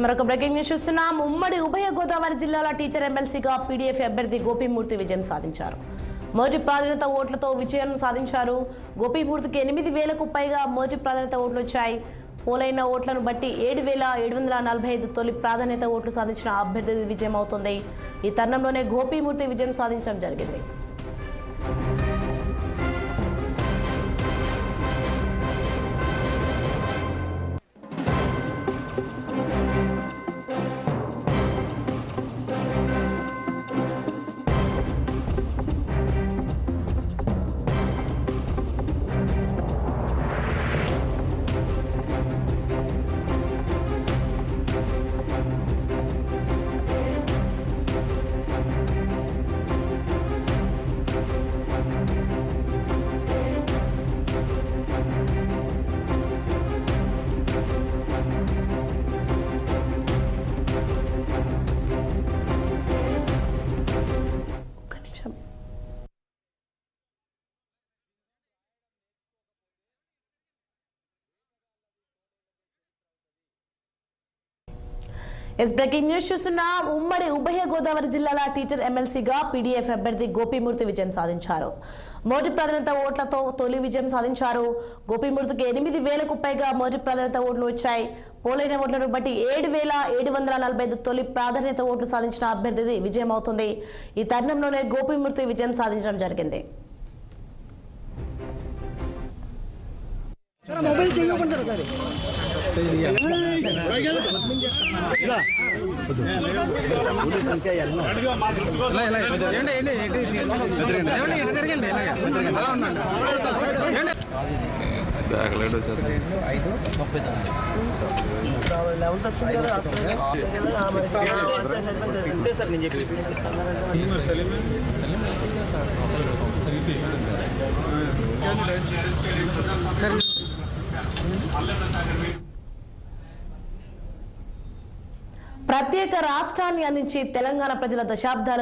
మరొక breaking news చూస్తున్నాం. ఉమ్మడి ఉభయ గోదావరి జిల్లాల టీచర్ ఎమ్మెల్సీగా పీడీఎఫ్ అభ్యర్థి గోపీమూర్తి విజయం సాధించారు. మొదటి ప్రాధాన్యత ఓట్లతో విజయం సాధించారు. గోపీమూర్తికి 8,000కు పైగా మొదటి ప్రాధాన్యత ఓట్లు వచ్చాయి. పోలైన ఓట్లను బట్టి 7,745 తొలి ప్రాధాన్యత ఓట్లు సాధించిన అభ్యర్థి విజయం అవుతుంది. ఈ తరుణంలోనే గోపీమూర్తి విజయం సాధించడం జరిగింది. బ్రేకింగ్ న్యూస్ చూస్తున్నాం. ఉమ్మడి ఉభయ గోదావరి జిల్లాల టీచర్ ఎమ్మెల్సీగా పీడీఎఫ్ అభ్యర్థి గోపీమూర్తి విజయం సాధించారు. మొదటి ప్రాధాన్యత ఓట్లతో తొలి విజయం సాధించారు. గోపీమూర్తికి 8,000కు పైగా మొదటి ప్రాధాన్యత ఓట్లు వచ్చాయి. పోలైన ఓట్లను బట్టి 7,745 తొలి ప్రాధాన్యత ఓట్లు సాధించిన అభ్యర్థి విజయం అవుతుంది. ఈ తరుణంలోనే గోపీమూర్తి విజయం సాధించడం జరిగింది. ప్రత్యేక రాష్ట్రాన్ని అందించి తెలంగాణ ప్రజల దశాబ్దాల